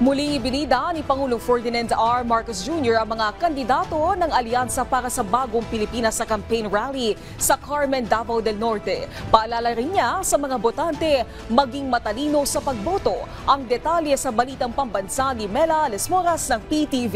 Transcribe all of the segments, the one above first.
Muling ibinida ni Pangulong Ferdinand R. Marcos Jr. ang mga kandidato ng Alyansa para sa Bagong Pilipinas sa campaign rally sa Carmen, Davao del Norte. Paalala rin niya sa mga botante maging matalino sa pagboto. Ang detalye sa balitang pambansa ni Mela Lesmoras ng PTV.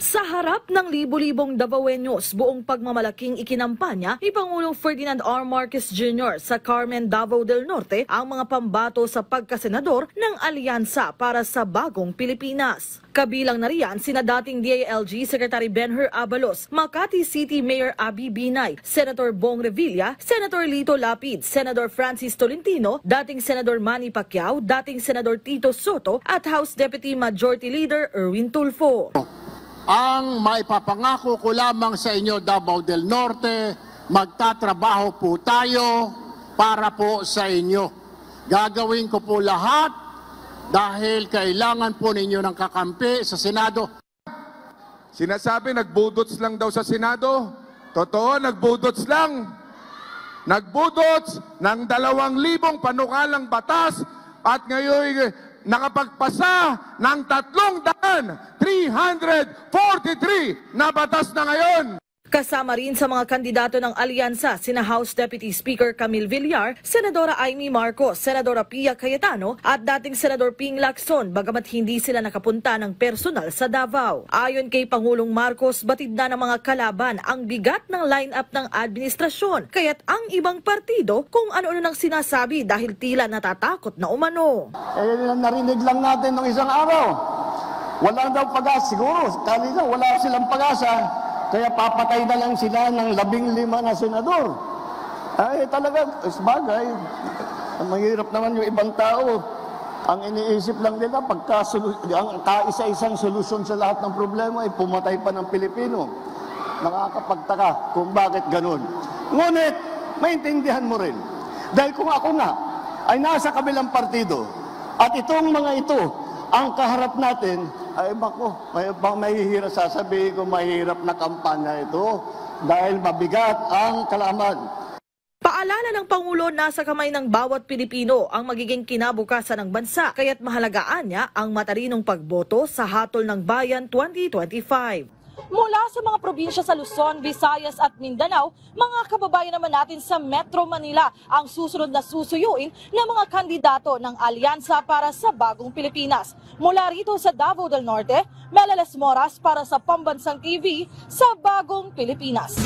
Sa harap ng libo-libong Davaoenos, buong pagmamalaking ikinampanya ni Pangulong Ferdinand R. Marcos Jr. sa Carmen, Davao del Norte ang mga pambato sa pagkasenador ng Alyansa para sa Bagong Pilipinas. Kabilang na riyan sina dating DILG Secretary Benher Abalos, Makati City Mayor Abby Binay, Senator Bong Revilla, Senator Lito Lapid, Senator Francis Tolentino, dating Senador Manny Pacquiao, dating Senador Tito Soto at House Deputy Majority Leader Erwin Tulfo. Ang maipapangako ko lamang sa inyo, Davao del Norte, magtatrabaho po tayo para po sa inyo. Gagawin ko po lahat dahil kailangan po ninyo ng kakampi sa Senado. Sinasabi nagbudots lang daw sa Senado. Totoo, nagbudots lang. Nagbudots ng 2,000 panukalang batas at ngayon nakapagpasa ng 343 na batas na ngayon. Kasama rin sa mga kandidato ng alyansa sina House Deputy Speaker Camille Villar, Senadora Amy Marcos, Senadora Pia Cayetano at dating Senador Ping Lacson, bagamat hindi sila nakapunta ng personal sa Davao. Ayon kay Pangulong Marcos, batid na ng mga kalaban ang bigat ng line-up ng administrasyon, kaya't ang ibang partido kung ano-ano nang sinasabi dahil tila natatakot na umano. Narinig lang natin ng isang araw. Wala daw pag-asa, siguro, kanina wala silang pag-asa. Kaya papatay na lang sila ng 15 na senador. Ay talaga, sabagay. Mahirap naman yung ibang tao. Ang iniisip lang nila, ang kaisa-isang solusyon sa lahat ng problema ay pumatay pa ng Pilipino. Nakakapagtaka kung bakit ganun. Ngunit, maintindihan mo rin. Dahil kung ako nga ay nasa kabilang partido at itong mga ito ang kaharap natin, ay bako, mahihirap sasabihin ko mahirap na kampanya ito dahil mabigat ang kalaman. Paalala ng Pangulo, nasa kamay ng bawat Pilipino ang magiging kinabukasan ng bansa, kaya't mahalagaan niya ang matalinong pagboto sa hatol ng bayan 2025. Mula sa mga probinsya sa Luzon, Visayas at Mindanao, mga kababayan naman natin sa Metro Manila ang susunod na susuyuin ng mga kandidato ng Alyansa para sa Bagong Pilipinas. Mula rito sa Davao del Norte, Mela Lesmoras para sa Pambansang TV sa Bagong Pilipinas.